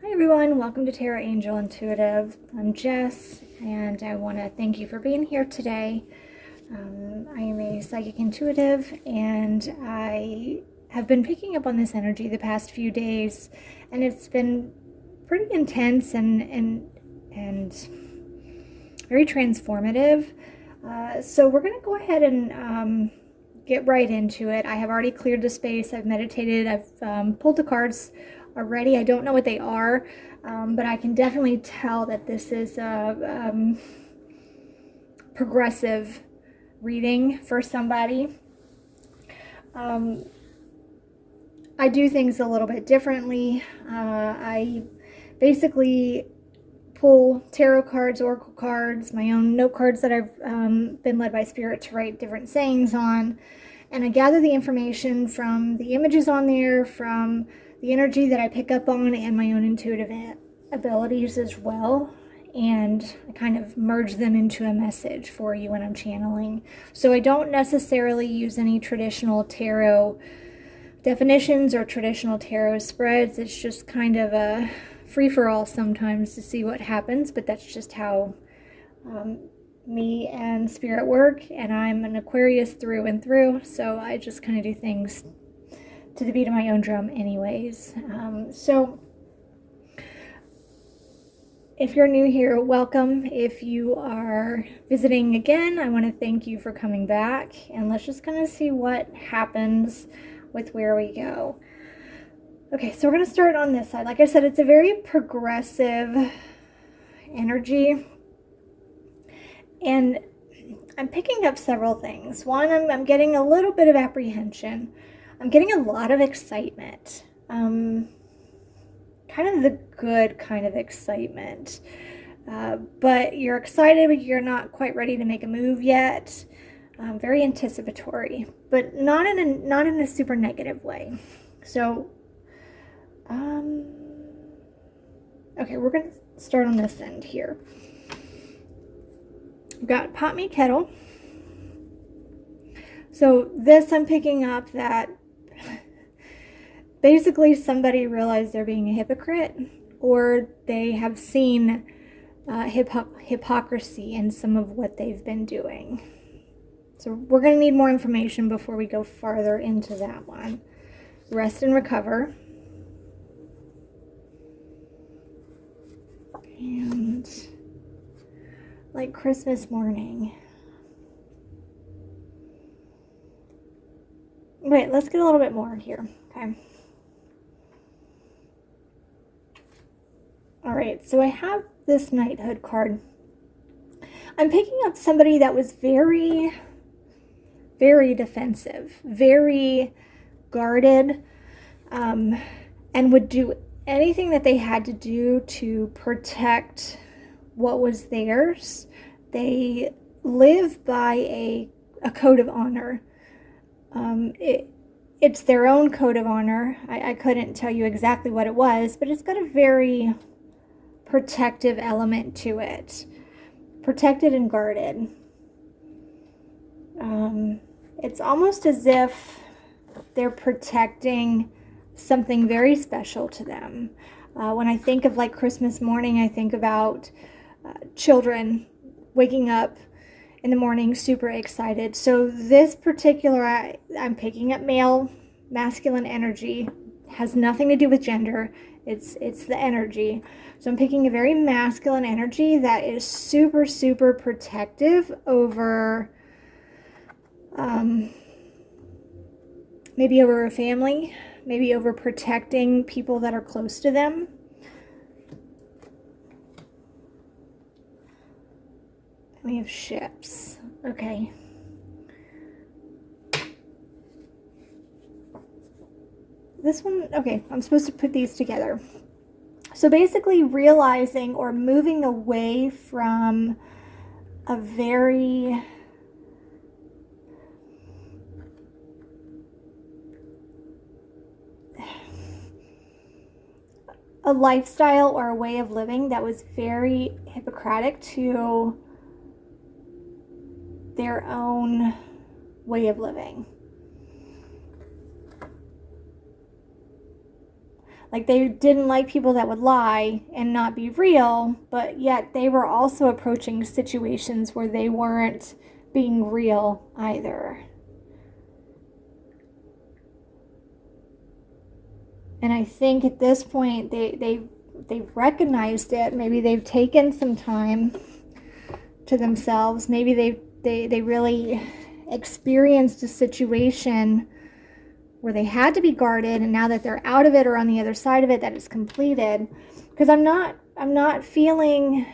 Hi everyone, welcome to Tarot Angel Intuitive. I'm Jess and I want to thank you for being here today. I am a psychic intuitive and I have been picking up on this energy the past few days, and it's been pretty intense and very transformative. So we're going to go ahead and get right into it. I have already cleared the space. I've meditated. I've pulled the cards already. I don't know what they are, but I can definitely tell that this is a progressive reading for somebody. I do things a little bit differently. I basically pull tarot cards, oracle cards, my own note cards that I've been led by spirit to write different sayings on, and I gather the information from the images on there, from the energy that I pick up on, and my own intuitive abilities as well, and I kind of merge them into a message for you when I'm channeling. So I don't necessarily use any traditional tarot definitions or traditional tarot spreads. It's just kind of a free-for-all sometimes to see what happens, but that's just how me and spirit work, and I'm an Aquarius through and through, so I just kind of do things to the beat of my own drum anyways. So if you're new here, welcome. If you are visiting again, I want to thank you for coming back, and let's just kind of see what happens with where we go. Okay, so we're going to start on this side. Like I said, it's a very progressive energy, and I'm picking up several things. One, I'm getting a little bit of apprehension. I'm getting a lot of excitement. Kind of the good kind of excitement. But you're excited, but you're not quite ready to make a move yet. Very anticipatory, but not in a super negative way. So, okay, we're going to start on this end here. We've got pot me kettle. So this, I'm picking up that basically somebody realized they're being a hypocrite, or they have seen hypocrisy in some of what they've been doing. So we're going to need more information before we go farther into that one. Rest and recover. And like Christmas morning. Wait, let's get a little bit more here. Okay. All right, so I have this knighthood card. I'm picking up somebody that was very, very defensive, very guarded, and would do anything that they had to do to protect what was theirs. They live by a code of honor. It's their own code of honor. I couldn't tell you exactly what it was, but it's got a very protective element to it. Protected and guarded. It's almost as if they're protecting something very special to them. When I think of like Christmas morning, I think about children waking up in the morning super excited. So this particular, I'm picking up male, masculine energy, has nothing to do with gender. It's the energy. So I'm picking a very masculine energy that is super, super protective over maybe over a family, maybe over protecting people that are close to them. We have ships. Okay. This one, okay, I'm supposed to put these together. So basically realizing or moving away from a very a lifestyle or a way of living that was very Hippocratic to their own way of living. Like they didn't like people that would lie and not be real, but yet they were also approaching situations where they weren't being real either. And I think at this point they've recognized it. Maybe they've taken some time to themselves. Maybe they really experienced a situation where they had to be guarded, and now that they're out of it or on the other side of it, that it's completed. Because I'm not feeling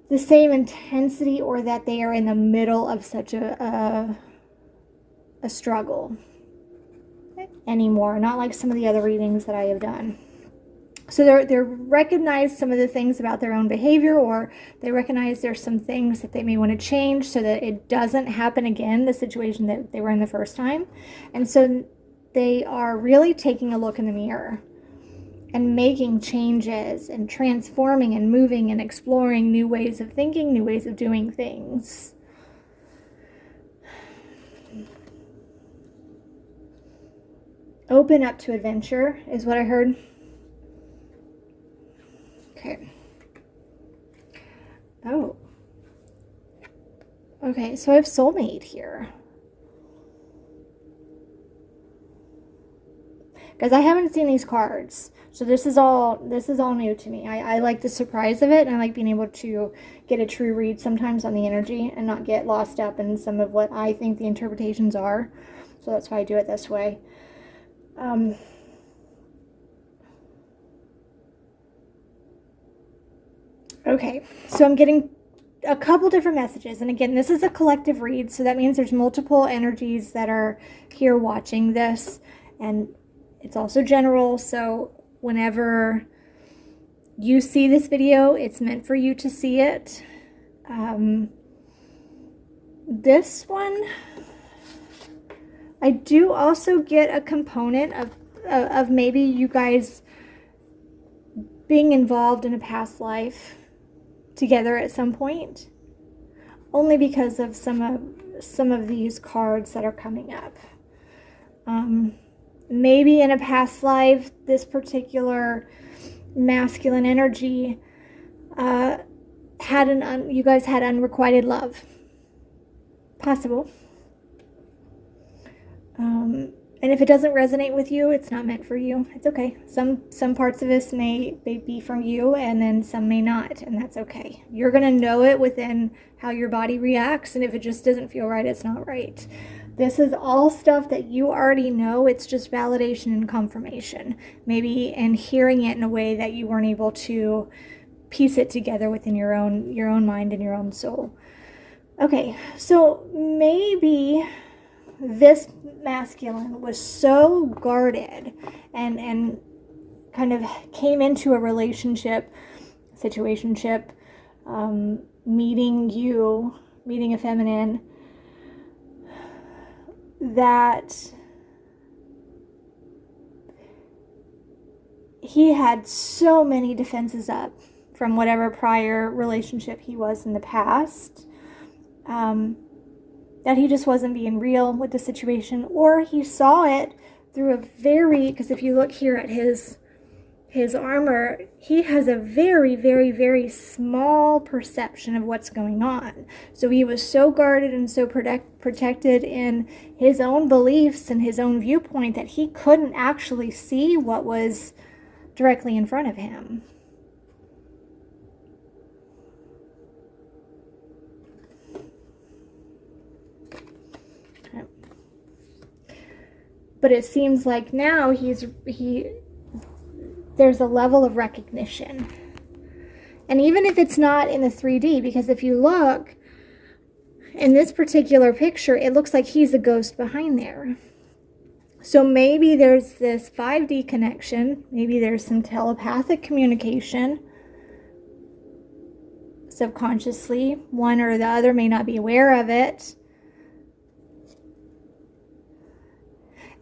the same intensity, or that they are in the middle of such a struggle anymore. Not like some of the other readings that I have done. So they're recognize some of the things about their own behavior, or they recognize there's some things that they may want to change so that it doesn't happen again, the situation that they were in the first time. And so they are really taking a look in the mirror and making changes and transforming and moving and exploring new ways of thinking, new ways of doing things. Open up to adventure is what I heard. Okay. Oh. Okay, so I have soulmate here. Because I haven't seen these cards. So this is all new to me. I like the surprise of it, and I like being able to get a true read sometimes on the energy and not get lost up in some of what I think the interpretations are. So that's why I do it this way. Okay, so I'm getting a couple different messages. And again, this is a collective read, so that means there's multiple energies that are here watching this. And it's also general, so whenever you see this video, it's meant for you to see it. This one, I do also get a component of maybe you guys being involved in a past life together at some point, only because of some of these cards that are coming up. Maybe in a past life, this particular masculine energy you guys had unrequited love. Possible. And if it doesn't resonate with you, it's not meant for you. It's okay. Some parts of this may be from you, and then some may not, and that's okay. You're going to know it within how your body reacts, and if it just doesn't feel right, it's not right. This is all stuff that you already know. It's just validation and confirmation. Maybe and hearing it in a way that you weren't able to piece it together within your own mind and your own soul. Okay, so maybe this masculine was so guarded and kind of came into a relationship, situationship, meeting a feminine, that he had so many defenses up from whatever prior relationship he was in the past, that he just wasn't being real with the situation, or he saw it through because if you look here at his armor, he has a very, very, very small perception of what's going on. So he was so guarded and so protected in his own beliefs and his own viewpoint that he couldn't actually see what was directly in front of him. But it seems like now there's a level of recognition. And even if it's not in the 3D, because if you look in this particular picture, it looks like he's a ghost behind there. So maybe there's this 5D connection. Maybe there's some telepathic communication. Subconsciously, one or the other may not be aware of it.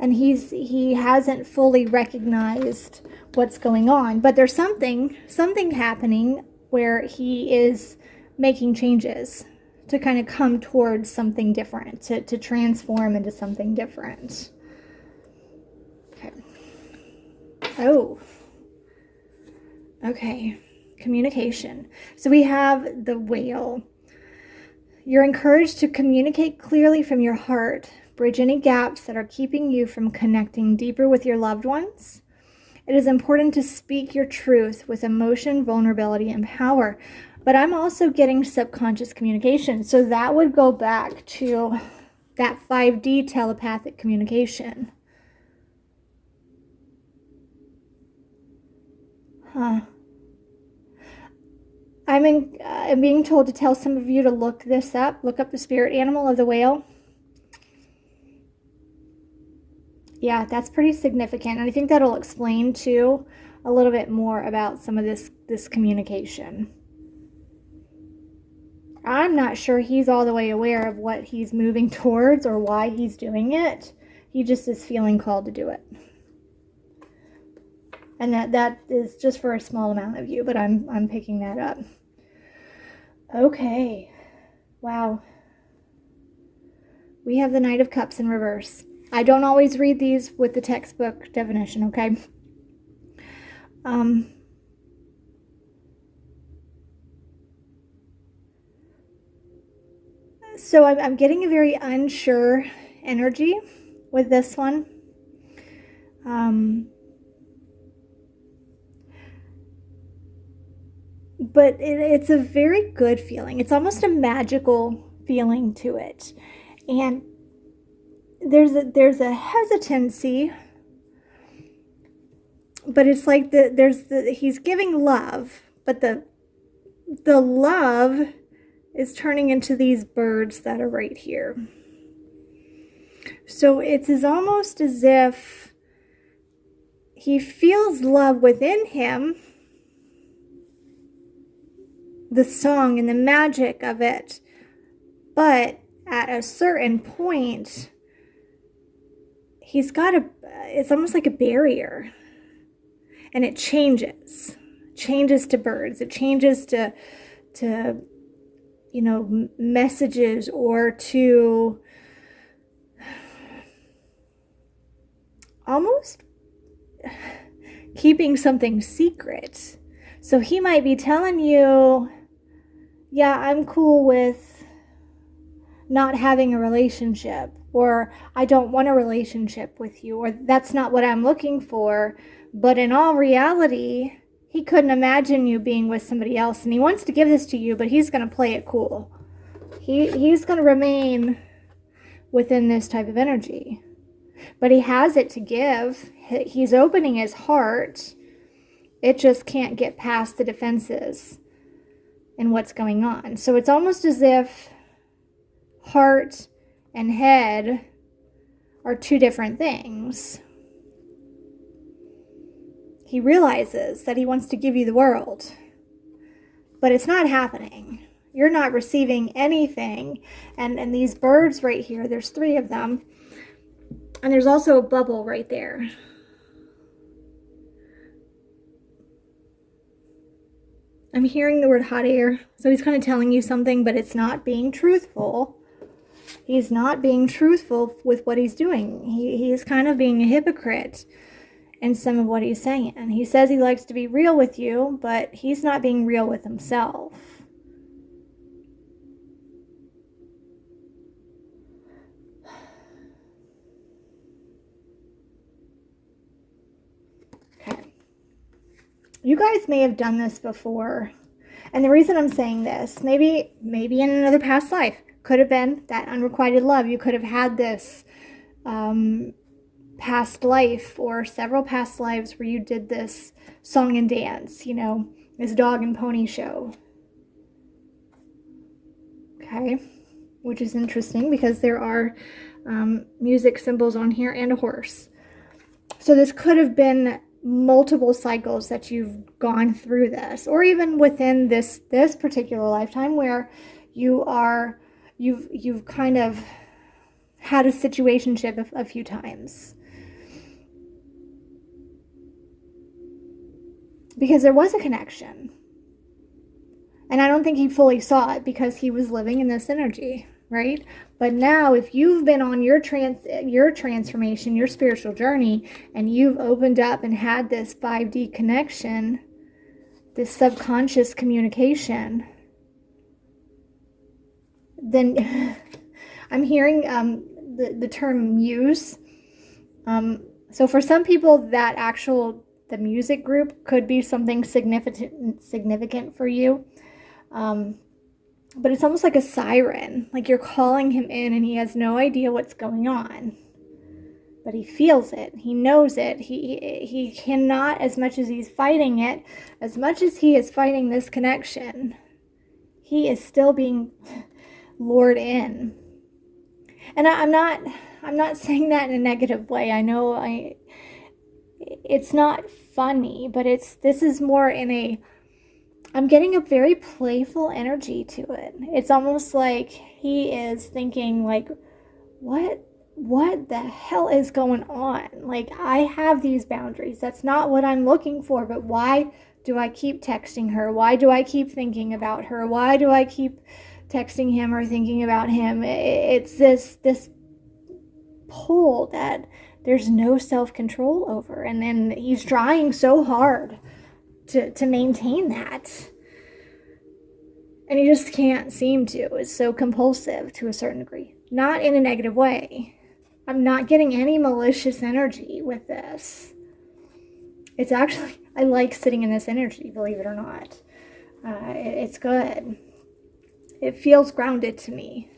And he hasn't fully recognized what's going on, but there's something happening where he is making changes to kind of come towards something different, to transform into something different. Okay. Oh, okay. Communication. So we have the whale. You're encouraged to communicate clearly from your heart, bridge any gaps that are keeping you from connecting deeper with your loved ones. It is important to speak your truth with emotion, vulnerability, and power. But I'm also getting subconscious communication. So that would go back to that 5D telepathic communication. Huh. I'm being told to tell some of you to look this up. Look up the spirit animal of the whale. Yeah, that's pretty significant. And I think that'll explain too a little bit more about some of this communication. I'm not sure he's all the way aware of what he's moving towards or why he's doing it. He just is feeling called to do it. And that is just for a small amount of you, but I'm picking that up. Okay. Wow. We have the Knight of Cups in reverse. I don't always read these with the textbook definition, okay? So I'm getting a very unsure energy with this one. But it's a very good feeling. It's almost a magical feeling to it. And there's a hesitancy, but it's like he's giving love, but the love is turning into these birds that are right here. So it's almost as if he feels love within him, the song and the magic of it, but at a certain point, it's almost like a barrier, and it changes to birds. It changes to messages, or to almost keeping something secret. So he might be telling you, yeah, I'm cool with not having a relationship, or I don't want a relationship with you, or that's not what I'm looking for. But in all reality, he couldn't imagine you being with somebody else, and he wants to give this to you, but he's going to play it cool. He's going to remain within this type of energy, but he has it to give. He's opening his heart. It just can't get past the defenses and what's going on. So it's almost as if heart and head are two different things. He realizes that he wants to give you the world, but it's not happening. You're not receiving anything. And these birds right here, there's 3 of them. And there's also a bubble right there. I'm hearing the word hot air. So he's kind of telling you something, but it's not being truthful. He's not being truthful with what he's doing. He's kind of being a hypocrite in some of what he's saying. And he says he likes to be real with you, but he's not being real with himself. You guys may have done this before. And the reason I'm saying this, maybe in another past life, could have been that unrequited love. You could have had this past life, or several past lives, where you did this song and dance, this dog and pony show. Okay, which is interesting because there are music symbols on here and a horse. So this could have been multiple cycles that you've gone through this, or even within this particular lifetime, where you've kind of had a situationship a few times, because there was a connection, and I don't think he fully saw it because he was living in this energy, right? But now if you've been on your transformation, your spiritual journey, and you've opened up and had this 5D connection, this subconscious communication, then I'm hearing the term muse. So for some people, the music group could be something significant for you. But it's almost like a siren, like you're calling him in and he has no idea what's going on. But he feels it. He knows it. He cannot, as much as he's fighting it, as much as he is fighting this connection, he is still being lured in. And I'm not saying that in a negative way. I know it's not funny, but this is more in I'm getting a very playful energy to it. It's almost like he is thinking like, what the hell is going on? Like, I have these boundaries. That's not what I'm looking for, but why do I keep texting her? Why do I keep thinking about her? Why do I keep texting him or thinking about him? It's this pull that there's no self-control over. And then he's trying so hard to maintain that. And he just can't seem to. It's so compulsive to a certain degree. Not in a negative way. I'm not getting any malicious energy with this. It's actually, I like sitting in this energy, believe it or not. It's good. It feels grounded to me.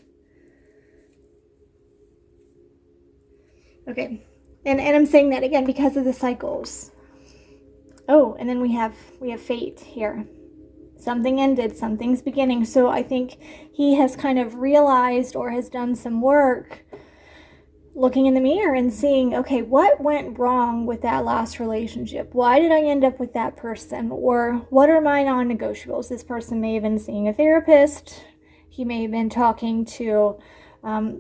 Okay. And I'm saying that again because of the cycles. Oh, and then we have fate here. Something ended, something's beginning. So I think he has kind of realized or has done some work looking in the mirror and seeing, okay, what went wrong with that last relationship? Why did I end up with that person? Or what are my non-negotiables? This person may have been seeing a therapist. He may have been talking to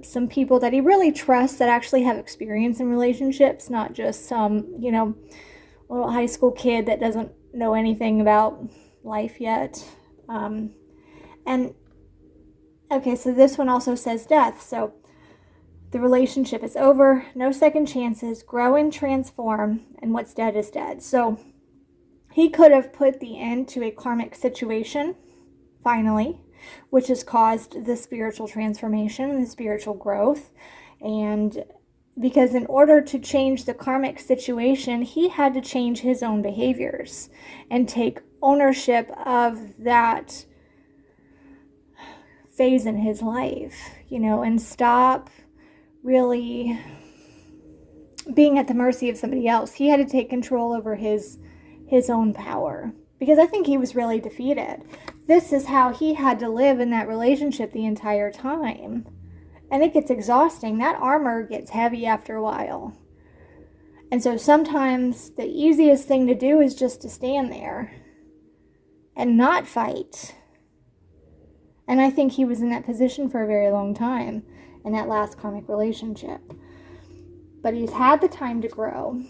some people that he really trusts that actually have experience in relationships, not just some, little high school kid that doesn't know anything about life yet. And okay, so this one also says death. So the relationship is over, no second chances, grow and transform, and what's dead is dead. So he could have put the end to a karmic situation, finally, which has caused the spiritual transformation and the spiritual growth. And because in order to change the karmic situation, he had to change his own behaviors and take ownership of that phase in his life, and stop really being at the mercy of somebody else. He had to take control over his own power, because I think he was really defeated. This is how he had to live in that relationship the entire time. And it gets exhausting. That armor gets heavy after a while. And so sometimes the easiest thing to do is just to stand there and not fight. And I think he was in that position for a very long time in that last karmic relationship. But he's had the time to grow.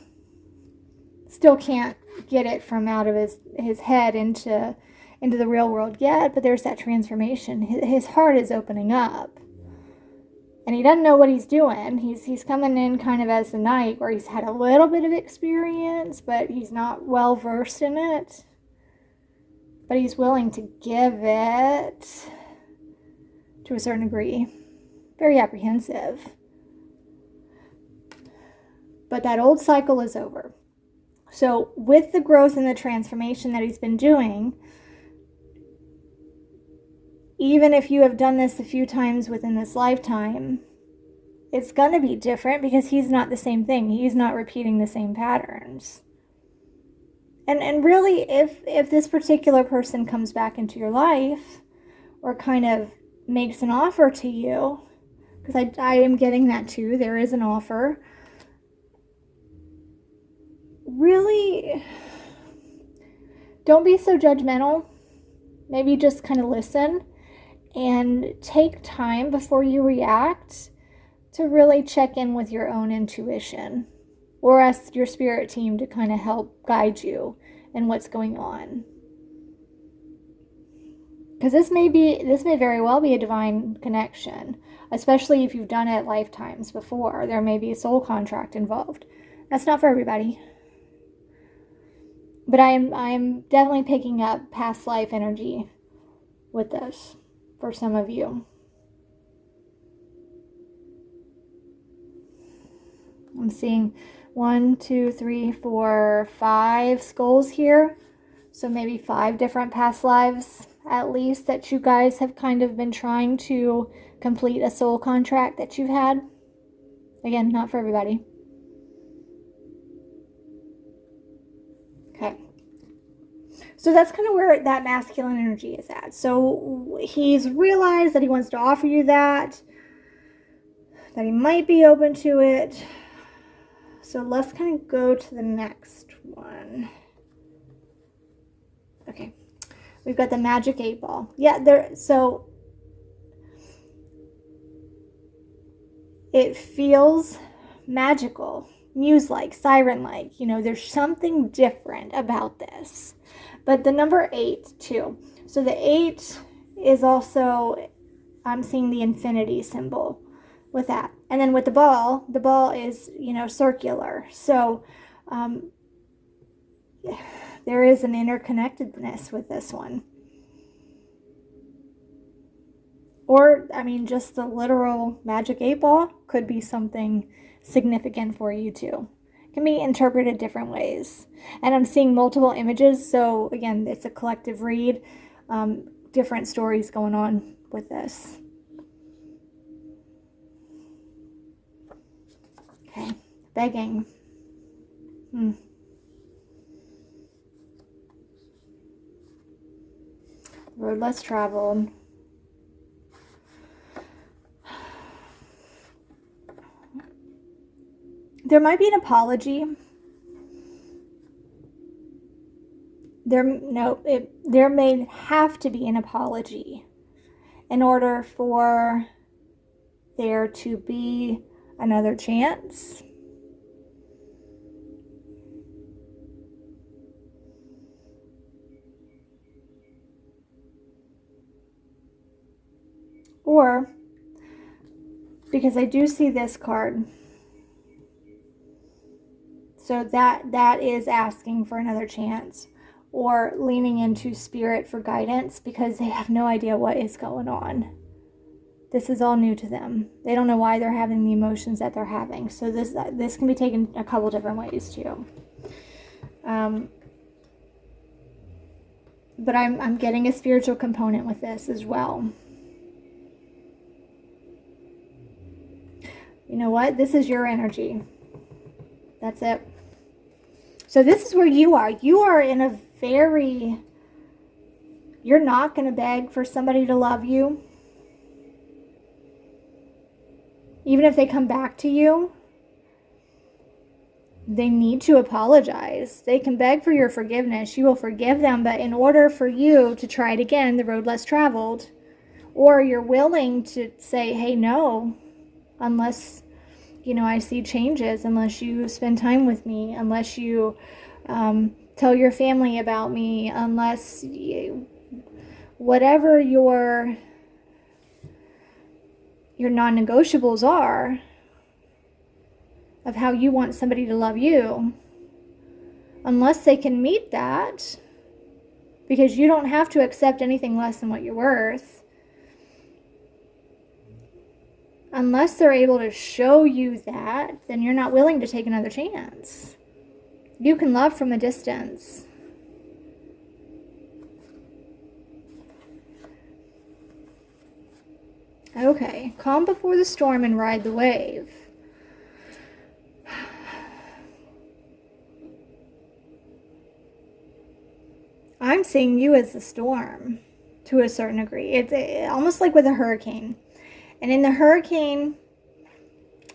Still can't get it from out of his head into the real world yet, but there's that transformation. His heart is opening up. And he doesn't know what he's doing. He's coming in kind of as the knight, where he's had a little bit of experience, but he's not well versed in it. But he's willing to give it to a certain degree. Very apprehensive. But that old cycle is over. So with the growth and the transformation that he's been doing, even if you have done this a few times within this lifetime, it's going to be different because he's not the same thing. He's not repeating the same patterns. And really, if this particular person comes back into your life or kind of makes an offer to you, because I am getting that too, there is an offer, really don't be so judgmental. Maybe just kind of listen and take time before you react to really check in with your own intuition, or ask your spirit team to kind of help guide you in what's going on. Because this may very well be a divine connection, especially if you've done it lifetimes before. There may be a soul contract involved. That's not for everybody. But I'm definitely picking up past life energy with this for some of you. I'm seeing 1, 2, 3, 4, 5 skulls here. So maybe 5 different past lives at least that you guys have kind of been trying to complete a soul contract that you've had. Again, not for everybody. Okay. So that's kind of where that masculine energy is at. So he's realized that he wants to offer you that he might be open to it. So let's kind of go to the next one. Okay. We've got the magic 8 ball. Yeah, so it feels magical, muse-like, siren-like. You know, there's something different about this. But the number 8 too. So the 8 is also, I'm seeing the infinity symbol with that. And then with the ball is, you know, circular. So there is an interconnectedness with this one. Or, I mean, just the literal magic 8 ball could be something significant for you too. It can be interpreted different ways. And I'm seeing multiple images, so again, it's a collective read. Different stories going on with this. Okay, begging. Road less traveled. There might be an apology. There may have to be an apology in order for there to be another chance. Or, because I do see this card, so that is asking for another chance, or leaning into spirit for guidance because they have no idea what is going on. This is all new to them. They don't know why they're having the emotions that they're having. So this can be taken a couple different ways too. But I'm getting a spiritual component with this as well. You know what? This is your energy. That's it. So this is where you are. You are in a very... You're not going to beg for somebody to love you. Even if they come back to you, they need to apologize. They can beg for your forgiveness. You will forgive them. But in order for you to try it again, the road less traveled, or you're willing to say, hey, no, unless, you know, I see changes, unless you spend time with me, unless you tell your family about me, unless whatever your non-negotiables are of how you want somebody to love you, unless they can meet that, because you don't have to accept anything less than what you're worth, unless they're able to show you that, then you're not willing to take another chance. You can love from a distance. Okay, calm before the storm and ride the wave. I'm seeing you as the storm to a certain degree. It's almost like with a hurricane. And in the hurricane,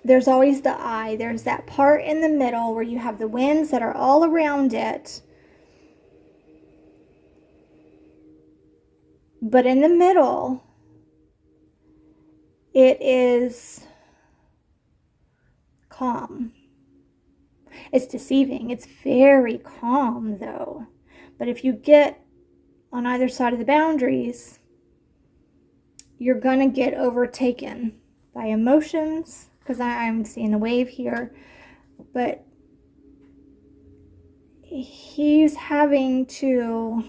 there's always the eye. There's that part in the middle where you have the winds that are all around it. But in the middle, it is calm. It's deceiving. It's very calm, though. But if you get on either side of the boundaries, you're going to get overtaken by emotions, because I'm seeing the wave here, but he's having to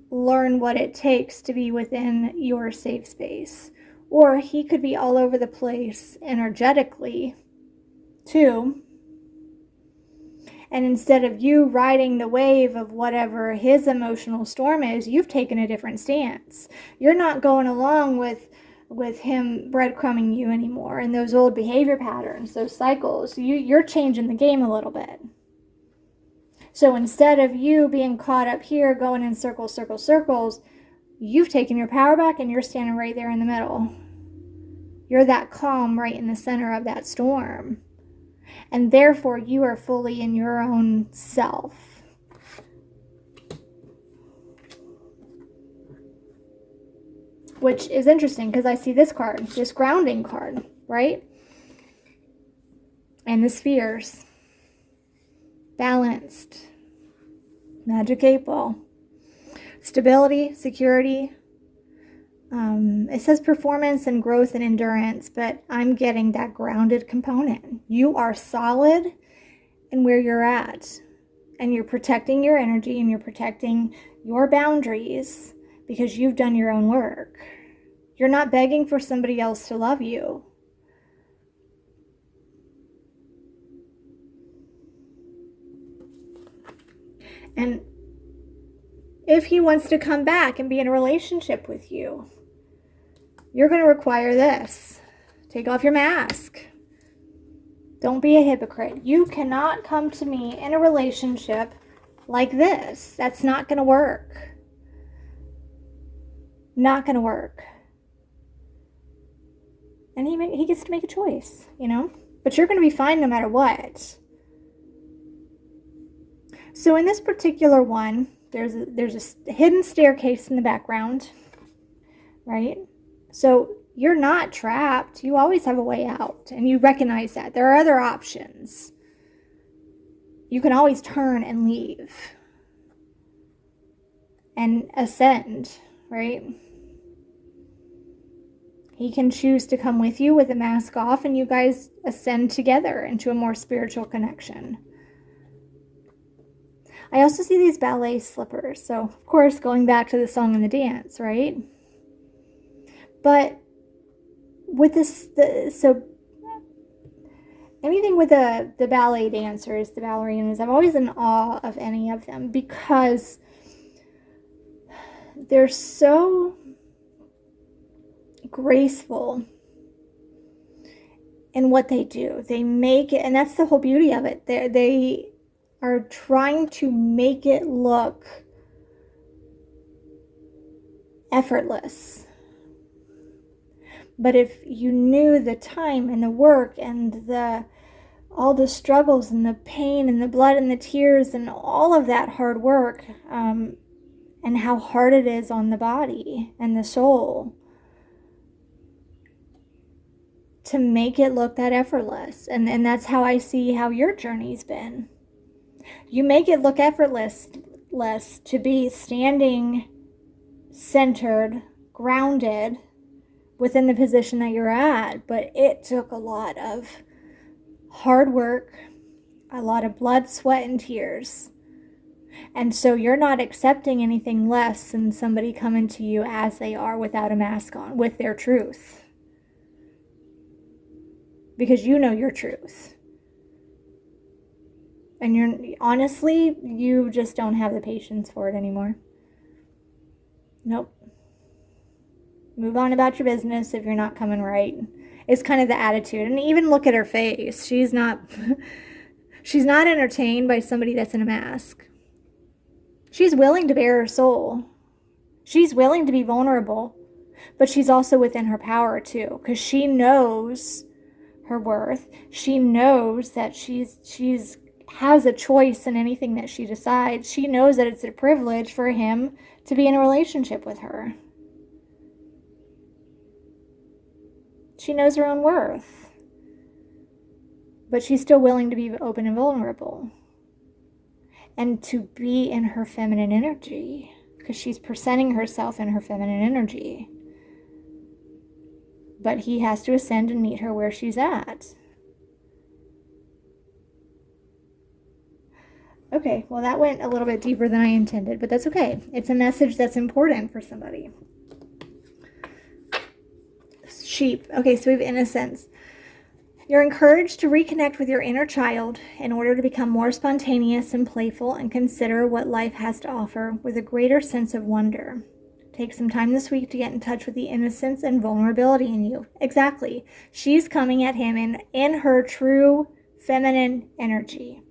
learn what it takes to be within your safe space. Or he could be all over the place energetically too. And instead of you riding the wave of whatever his emotional storm is, you've taken a different stance. You're not going along with him breadcrumbing you anymore and those old behavior patterns, those cycles. You're changing the game a little bit. So instead of you being caught up here going in circles, circles, circles, you've taken your power back and you're standing right there in the middle. You're that calm right in the center of that storm. And therefore, you are fully in your own self. Which is interesting because I see this card, this grounding card, right? And the spheres. Balanced. Magic 8 ball. Stability, security. It says performance and growth and endurance, but I'm getting that grounded component. You are solid in where you're at, and you're protecting your energy and you're protecting your boundaries because you've done your own work. You're not begging for somebody else to love you. And if he wants to come back and be in a relationship with you, you're going to require this. Take off your mask. Don't be a hypocrite. You cannot come to me in a relationship like this. That's not going to work. Not going to work. And he gets to make a choice, you know? But you're going to be fine no matter what. So in this particular one, there's a hidden staircase in the background, right? So you're not trapped. You always have a way out, and you recognize that. There are other options. You can always turn and leave and ascend, right? He can choose to come with you with the mask off, and you guys ascend together into a more spiritual connection. I also see these ballet slippers. So, of course, going back to the song and the dance, right? But with this, so anything with the ballet dancers, the ballerinas, I'm always in awe of any of them because they're so graceful in what they do. They make it, and that's the whole beauty of it. They are trying to make it look effortless. But if you knew the time and the work and all the struggles and the pain and the blood and the tears and all of that hard work, and how hard it is on the body and the soul to make it look that effortless. And that's how I see how your journey's been. You make it look effortless to be standing centered, grounded within the position that you're at. But it took a lot of hard work, a lot of blood, sweat, and tears. And so you're not accepting anything less than somebody coming to you as they are without a mask on, with their truth. Because you know your truth. And honestly, you just don't have the patience for it anymore. Nope. Move on about your business if you're not coming right. It's kind of the attitude. And even look at her face. She's not entertained by somebody that's in a mask. She's willing to bare her soul. She's willing to be vulnerable. But she's also within her power too. Because she knows her worth. She knows that she's has a choice in anything that she decides. She knows that it's a privilege for him to be in a relationship with her. She knows her own worth. But she's still willing to be open and vulnerable. And to be in her feminine energy. because she's presenting herself in her feminine energy. But he has to ascend and meet her where she's at. Okay, well, that went a little bit deeper than I intended, but that's okay. It's a message that's important for somebody. Sheep. Okay, so we have innocence. You're encouraged to reconnect with your inner child in order to become more spontaneous and playful and consider what life has to offer with a greater sense of wonder. Take some time this week to get in touch with the innocence and vulnerability in you. Exactly. She's coming at him in her true feminine energy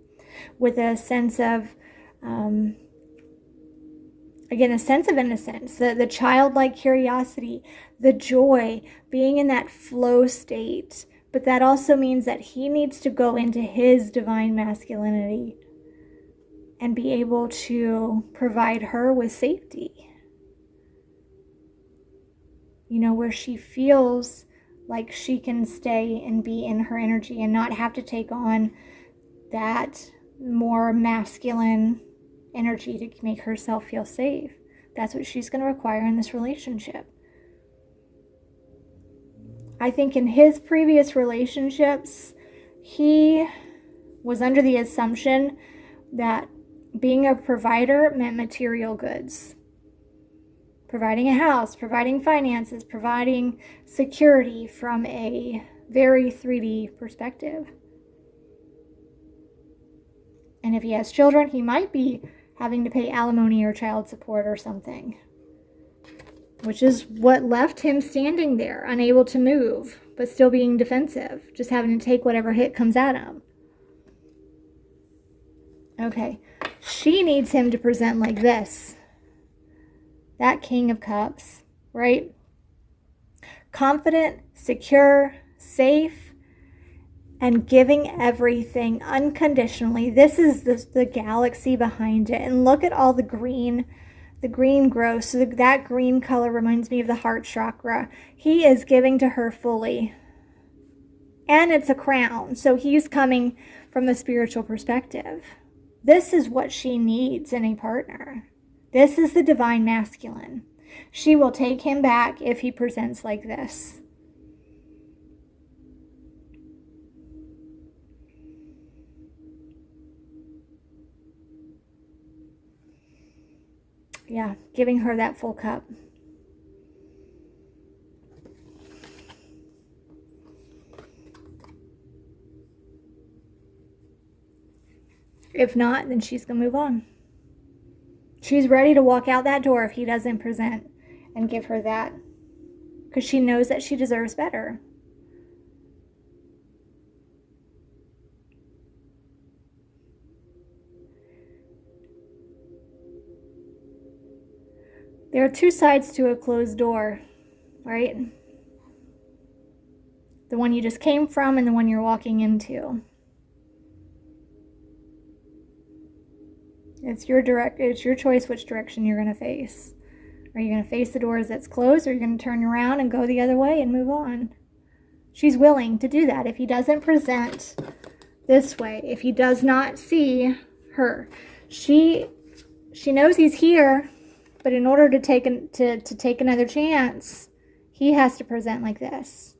with a sense of, again, a sense of innocence, the childlike curiosity, the joy, being in that flow state. But that also means that he needs to go into his divine masculinity and be able to provide her with safety. You know, where she feels like she can stay and be in her energy and not have to take on that more masculine energy to make herself feel safe. That's what she's going to require in this relationship. I think in his previous relationships, he was under the assumption that being a provider meant material goods. Providing a house, providing finances, providing security from a very 3D perspective. And if he has children, he might be having to pay alimony or child support or something. Which is what left him standing there, unable to move, but still being defensive, just having to take whatever hit comes at him. Okay, she needs him to present like this. That King of Cups, right? Confident, secure, safe, and giving everything unconditionally. This is the galaxy behind it. And look at all the green growth. So that green color reminds me of the heart chakra. He is giving to her fully. And it's a crown. So he's coming from a spiritual perspective. This is what she needs in a partner. This is the divine masculine. She will take him back if he presents like this. Yeah, giving her that full cup. If not, then she's going to move on. She's ready to walk out that door if he doesn't present and give her that. Because she knows that she deserves better. There are two sides to a closed door, right? The one you just came from and the one you're walking into. It's your choice which direction you're going to face. Are you going to face the doors that's closed, or are you going to turn around and go the other way and move on? She's willing to do that. If he doesn't present this way, if he does not see her, she knows he's here, but in order to take another chance, he has to present like this.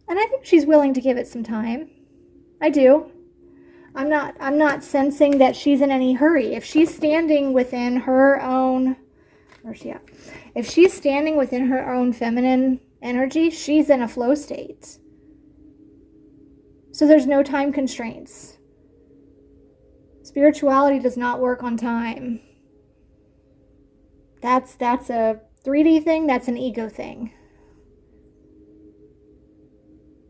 And I think she's willing to give it some time. I do. I'm not sensing that she's in any hurry. If she's standing within her own, where's she at? If she's standing within her own feminine energy, she's in a flow state. So there's no time constraints. Spirituality does not work on time. That's a 3D thing, that's an ego thing.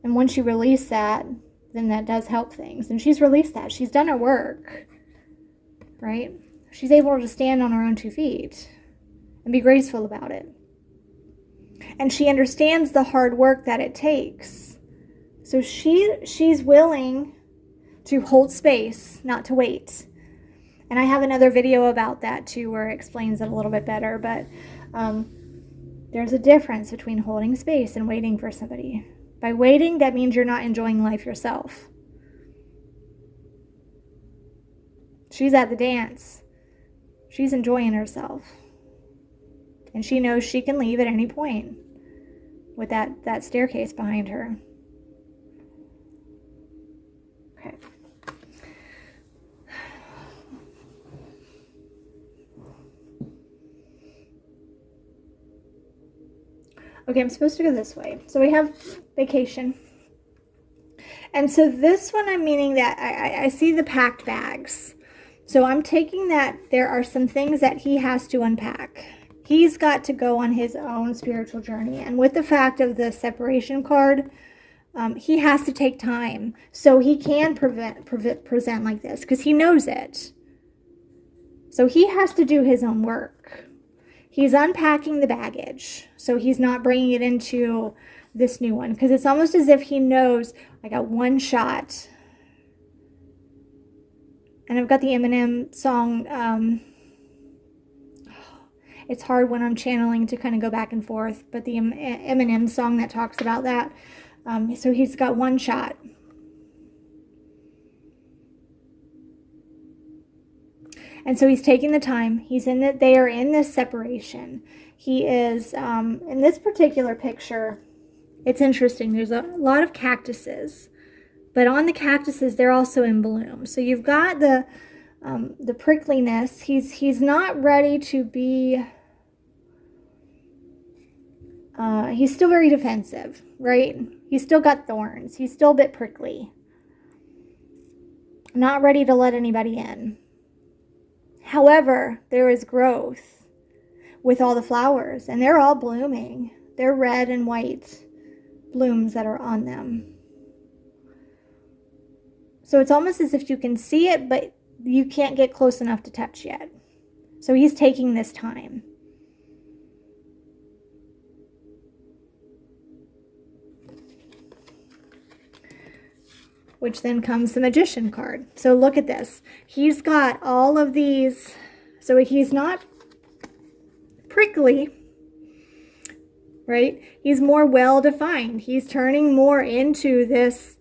And once you release that, then that does help things. And she's released that. She's done her work, right? She's able to stand on her own 2 feet and be graceful about it. And she understands the hard work that it takes. So she's willing to hold space, not to wait. And I have another video about that too, where it explains it a little bit better. But there's a difference between holding space and waiting for somebody. By waiting, that means you're not enjoying life yourself. She's at the dance. She's enjoying herself. And she knows she can leave at any point with that staircase behind her. Okay. Okay, I'm supposed to go this way. So we have vacation. And so this one, I'm meaning that I see the packed bags. So I'm taking that there are some things that he has to unpack. He's got to go on his own spiritual journey. And with the fact of the separation card, he has to take time. So he can present like this because he knows it. So he has to do his own work. He's unpacking the baggage. So he's not bringing it into this new one. Because it's almost as if he knows, I got one shot. And I've got the Eminem song. It's hard when I'm channeling to kind of go back and forth. But the Eminem song that talks about that. So he's got one shot. And so he's taking the time. He's in that they are in this separation. He is in this particular picture. It's interesting. There's a lot of cactuses, but on the cactuses they're also in bloom. So you've got the prickliness. He's not ready to be. He's still very defensive, right? He's still got thorns. He's still a bit prickly. Not ready to let anybody in. However, there is growth with all the flowers, and they're all blooming. They're red and white blooms that are on them. So it's almost as if you can see it, but you can't get close enough to touch yet. So he's taking this time. Which then comes the Magician card. So look at this. He's got all of these. So he's not prickly, right? He's more well-defined. He's turning more into this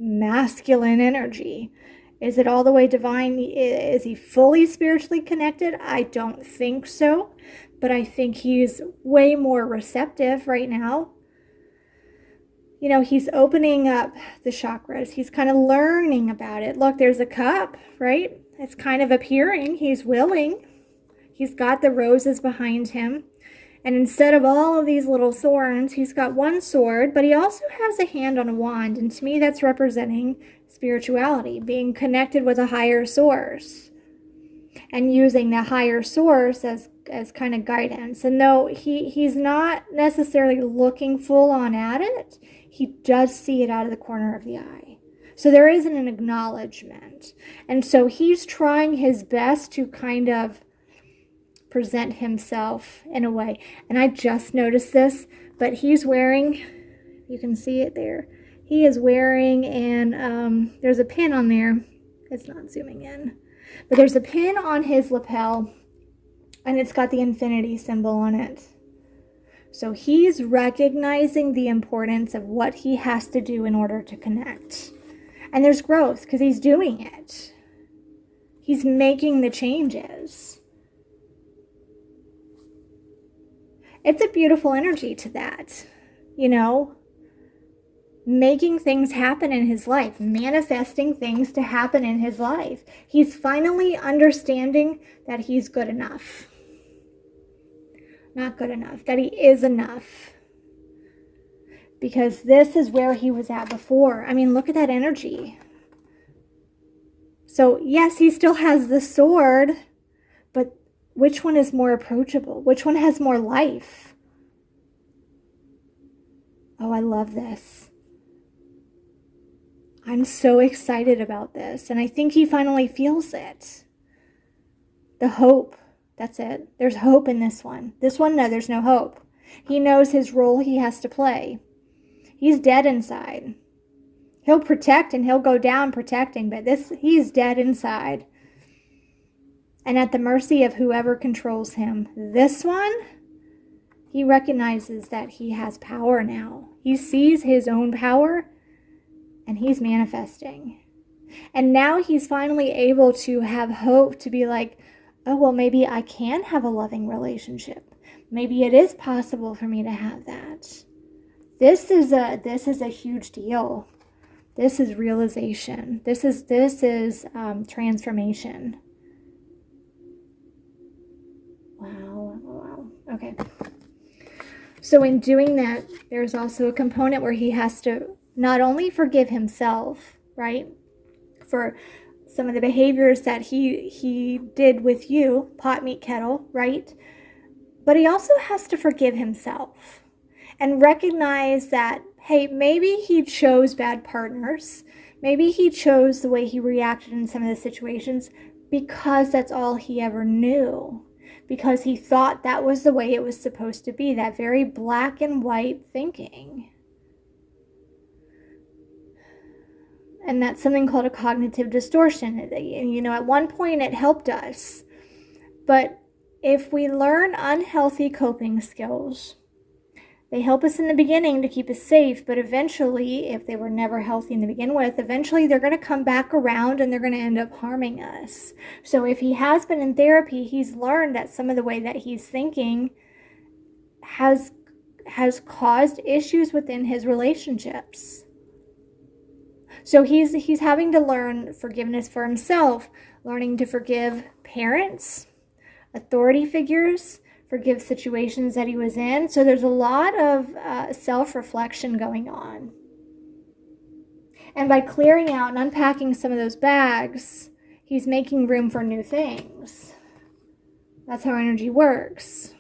masculine energy. Is it all the way divine? Is he fully spiritually connected? I don't think so. But I think he's way more receptive right now. You know, he's opening up the chakras. He's kind of learning about it. Look, there's a cup, right? It's kind of appearing. He's willing. He's got the roses behind him. And instead of all of these little thorns, he's got one sword, but he also has a hand on a wand. And to me, that's representing spirituality, being connected with a higher source and using the higher source as kind of guidance. And though he's not necessarily looking full on at it, he does see it out of the corner of the eye. So there isn't an acknowledgement. And so he's trying his best to kind of present himself in a way. And I just noticed this, but he's wearing, you can see it there. He is wearing, and there's a pin on there. It's not zooming in. But there's a pin on his lapel, and it's got the infinity symbol on it. So he's recognizing the importance of what he has to do in order to connect. And there's growth because he's doing it. He's making the changes. It's a beautiful energy to that, you know, making things happen in his life, manifesting things to happen in his life. He's finally understanding that he's good enough. Not good enough, that he is enough. Because this is where he was at before. I mean, look at that energy. So, yes, he still has the sword, but which one is more approachable? Which one has more life? Oh, I love this. I'm so excited about this. And I think he finally feels it. The hope. That's it. There's hope in this one. This one, no, there's no hope. He knows his role he has to play. He's dead inside. He'll protect and he'll go down protecting, but he's dead inside. And at the mercy of whoever controls him. This one, he recognizes that he has power now. He sees his own power and he's manifesting. And now he's finally able to have hope to be like, oh, well, maybe I can have a loving relationship. Maybe it is possible for me to have that. This is a huge deal. This is realization. This is transformation. Wow. Okay. So in doing that, there's also a component where he has to not only forgive himself, right, for some of the behaviors that he did with you, pot, meat, kettle, right, but he also has to forgive himself and recognize that, hey, maybe he chose bad partners. Maybe he chose the way he reacted in some of the situations because that's all he ever knew. Because he thought that was the way it was supposed to be, that very black and white thinking. And that's something called a cognitive distortion. And, you know, at one point it helped us. But if we learn unhealthy coping skills, they help us in the beginning to keep us safe, but eventually, if they were never healthy to begin with, eventually they're going to come back around and they're going to end up harming us. So if he has been in therapy, he's learned that some of the way that he's thinking has caused issues within his relationships. So he's having to learn forgiveness for himself, learning to forgive parents, authority figures, forgive situations that he was in. So there's a lot of self-reflection going on. And by clearing out and unpacking some of those bags, he's making room for new things. That's how energy works.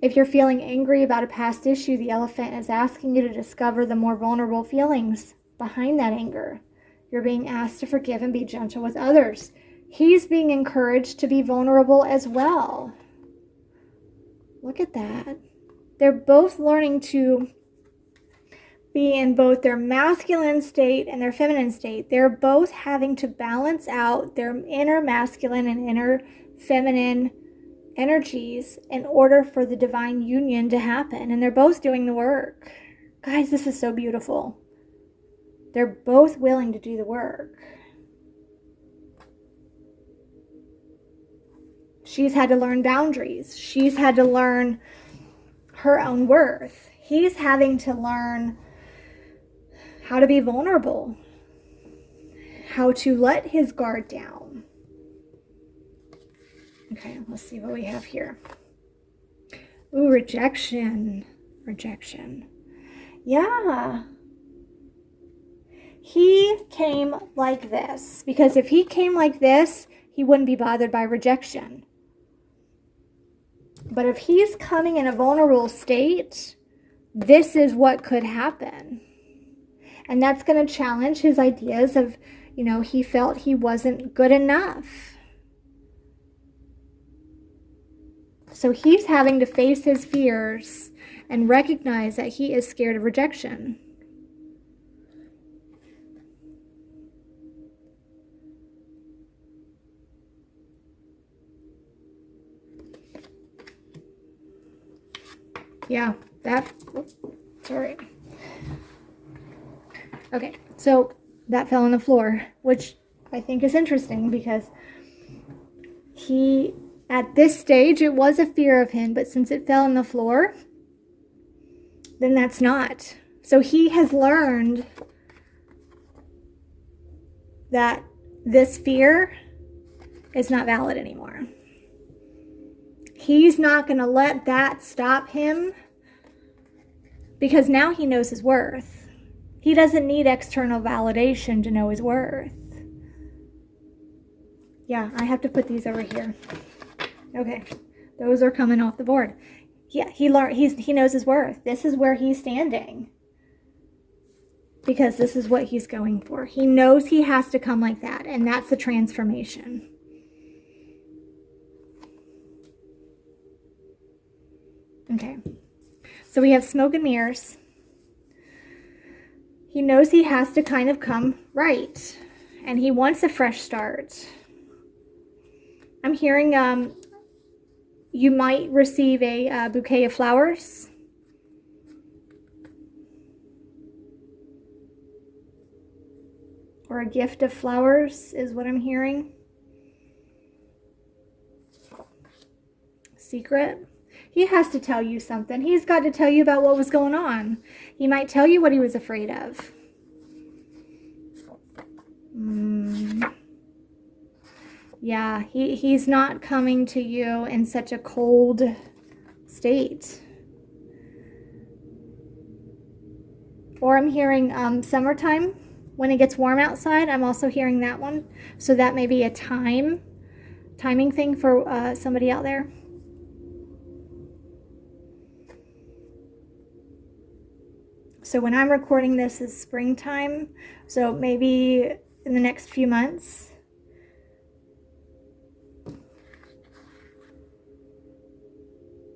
If you're feeling angry about a past issue, the elephant is asking you to discover the more vulnerable feelings behind that anger. You're being asked to forgive and be gentle with others. He's being encouraged to be vulnerable as well. Look at that. They're both learning to be in both their masculine state and their feminine state. They're both having to balance out their inner masculine and inner feminine energies in order for the divine union to happen. And they're both doing the work. Guys, this is so beautiful. They're both willing to do the work. She's had to learn boundaries. She's had to learn her own worth. He's having to learn how to be vulnerable, how to let his guard down. Okay, let's see what we have here. Ooh, rejection. Rejection. Yeah. He came like this, because if he came like this, he wouldn't be bothered by rejection. But if he's coming in a vulnerable state, this is what could happen. And that's going to challenge his ideas of, you know, he felt he wasn't good enough. So he's having to face his fears and recognize that he is scared of rejection. Yeah, sorry. Okay, so that fell on the floor, which I think is interesting because at this stage, it was a fear of him, but since it fell on the floor, then that's not. So he has learned that this fear is not valid anymore. He's not going to let that stop him because now he knows his worth. He doesn't need external validation to know his worth. Yeah, I have to put these over here. Okay, those are coming off the board. Yeah, he knows his worth. This is where he's standing because this is what he's going for. He knows he has to come like that, and that's the transformation. Okay, so we have smoke and mirrors. He knows he has to kind of come right, and he wants a fresh start. I'm hearing you might receive a bouquet of flowers. or a gift of flowers is what I'm hearing. Secret. He has to tell you something. He's got to tell you about what was going on. He might tell you what he was afraid of. Yeah, he's not coming to you in such a cold state. Or I'm hearing summertime, when it gets warm outside. I'm also hearing that one. So that may be a timing thing for somebody out there. So when I'm recording this is springtime, so maybe in the next few months.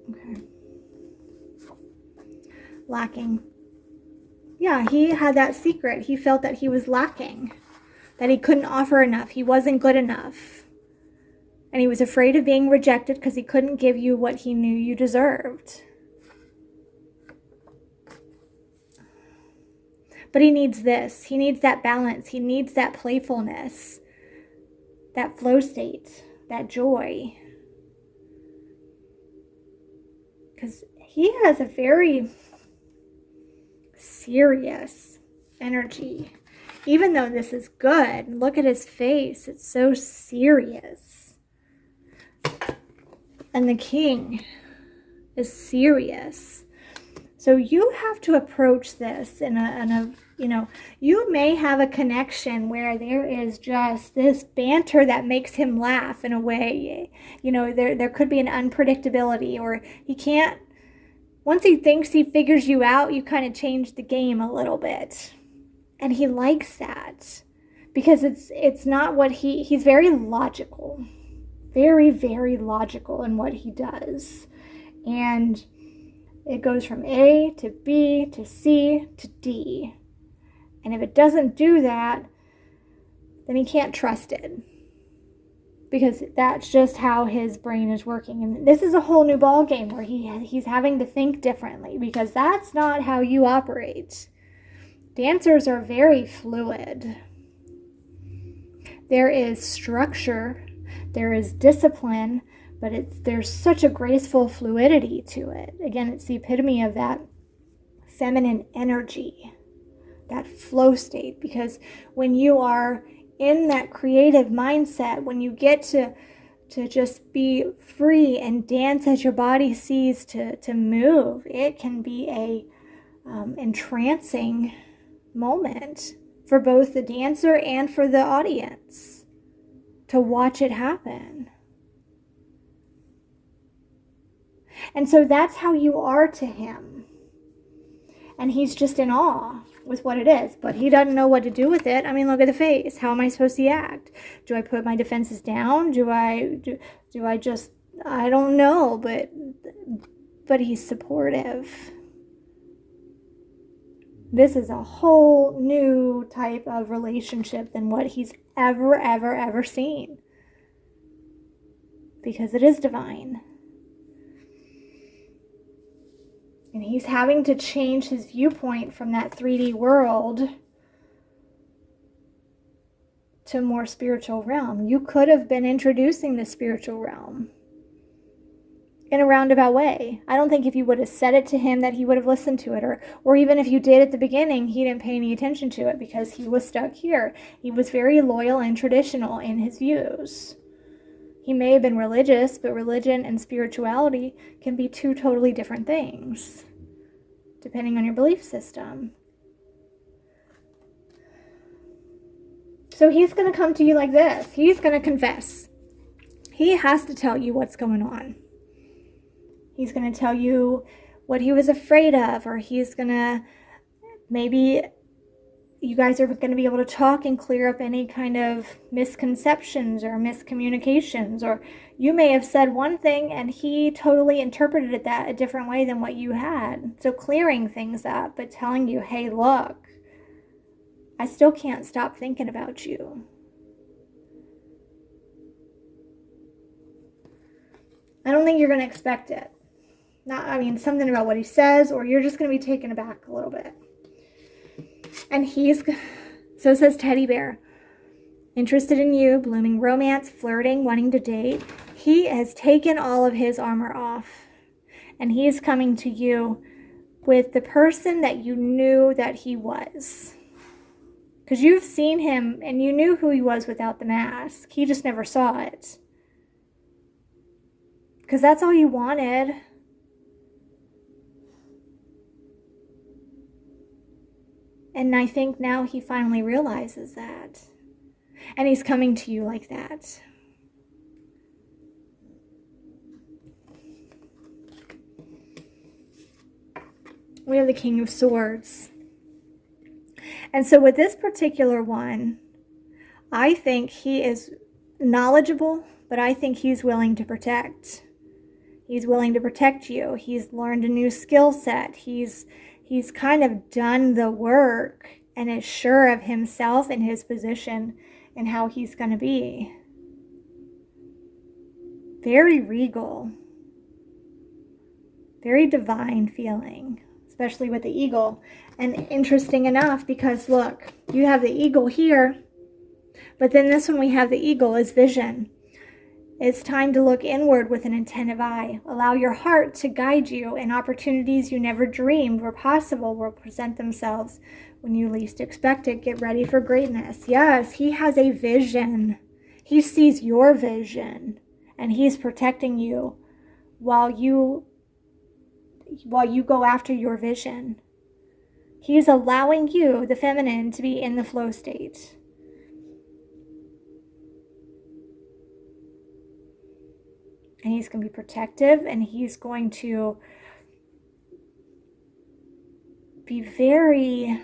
Okay. Lacking. Yeah, he had that secret. He felt that he was lacking, that he couldn't offer enough. He wasn't good enough. And he was afraid of being rejected because he couldn't give you what he knew you deserved. But he needs this. He needs that balance. He needs that playfulness, that flow state, that joy. Because he has a very serious energy. Even though this is good, look at his face. It's so serious. And the king is serious. So you have to approach this in a you may have a connection where there is just this banter that makes him laugh in a way. There could be an unpredictability, or he can't, once he thinks he figures you out, you kind of change the game a little bit. And he likes that because it's not what he's very logical, very, very logical in what he does. And it goes from A to B to C to D. And if it doesn't do that, then he can't trust it. Because that's just how his brain is working. And this is a whole new ball game where he's having to think differently, because that's not how you operate. Dancers are very fluid. There is structure, there is discipline, but there's such a graceful fluidity to it. Again, it's the epitome of that feminine energy, that flow state. Because when you are in that creative mindset, when you get to just be free and dance as your body sees to move, it can be a entrancing moment for both the dancer and for the audience to watch it happen. And so that's how you are to him. And he's just in awe with what it is, but he doesn't know what to do with it. I mean, look at the face. How am I supposed to act? Do I put my defenses down? Do I just, I don't know, but he's supportive. This is a whole new type of relationship than what he's ever seen. Because it is divine. And he's having to change his viewpoint from that 3D world to a more spiritual realm. You could have been introducing the spiritual realm in a roundabout way. I don't think if you would have said it to him that he would have listened to it. Or even if you did at the beginning, he didn't pay any attention to it because he was stuck here. He was very loyal and traditional in his views. He may have been religious, but religion and spirituality can be two totally different things, depending on your belief system. So he's going to come to you like this. He's going to confess. He has to tell you what's going on. He's going to tell you what he was afraid of, or he's going to, maybe you guys are going to be able to talk and clear up any kind of misconceptions or miscommunications, or you may have said one thing and he totally interpreted it that a different way than what you had. So clearing things up, but telling you, hey, look, I still can't stop thinking about you. I don't think you're going to expect it. Something about what he says, or you're just going to be taken aback a little bit. And So says teddy bear. Interested in you, blooming romance, flirting, wanting to date. He has taken all of his armor off. And he is coming to you with the person that you knew that he was. Because you've seen him and you knew who he was without the mask. He just never saw it. Because that's all you wanted. And I think now he finally realizes that. And he's coming to you like that. We have the King of Swords. And so with this particular one, I think he is knowledgeable, but I think he's willing to protect. He's willing to protect you. He's learned a new skill set. He's kind of done the work and is sure of himself and his position and how he's going to be. Very regal. Very divine feeling, especially with the eagle. And interesting enough, because look, you have the eagle here, but then this one we have the eagle is vision. It's time to look inward with an attentive eye. Allow your heart to guide you, and opportunities you never dreamed were possible will present themselves when you least expect it. Get ready for greatness. Yes, he has a vision. He sees your vision, and he's protecting you while you go after your vision. He's allowing you, the feminine, to be in the flow state. And he's going to be protective, and he's going to be very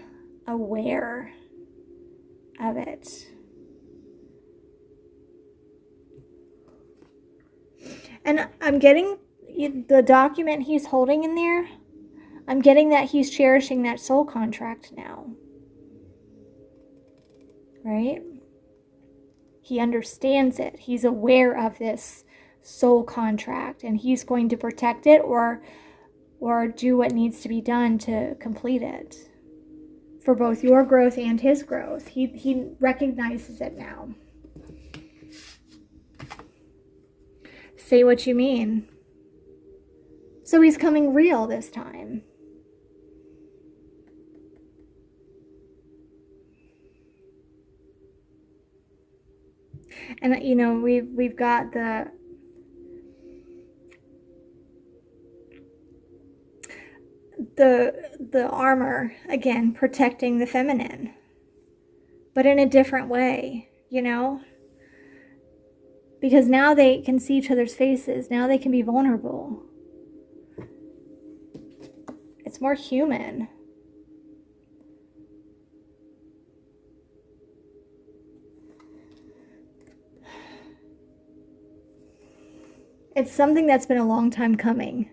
aware of it. And I'm getting the document he's holding in there. I'm getting that he's cherishing that soul contract now. Right? He understands it. He's aware of this soul contract, and he's going to protect it or do what needs to be done to complete it for both your growth and his growth. He recognizes it now. Say what you mean. So he's coming real this time. And you know, we've got the armor, again, protecting the feminine, but in a different way, you know, because now they can see each other's faces. Now they can be vulnerable. It's more human. It's something that's been a long time coming.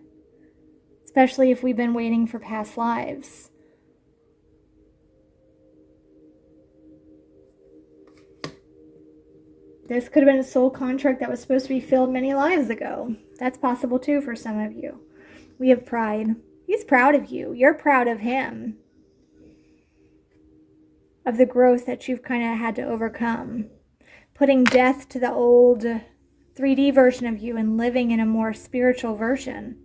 Especially if we've been waiting for past lives. This could have been a soul contract that was supposed to be filled many lives ago. That's possible too for some of you. We have pride. He's proud of you. You're proud of him. Of the growth that you've kind of had to overcome. Putting death to the old 3D version of you and living in a more spiritual version.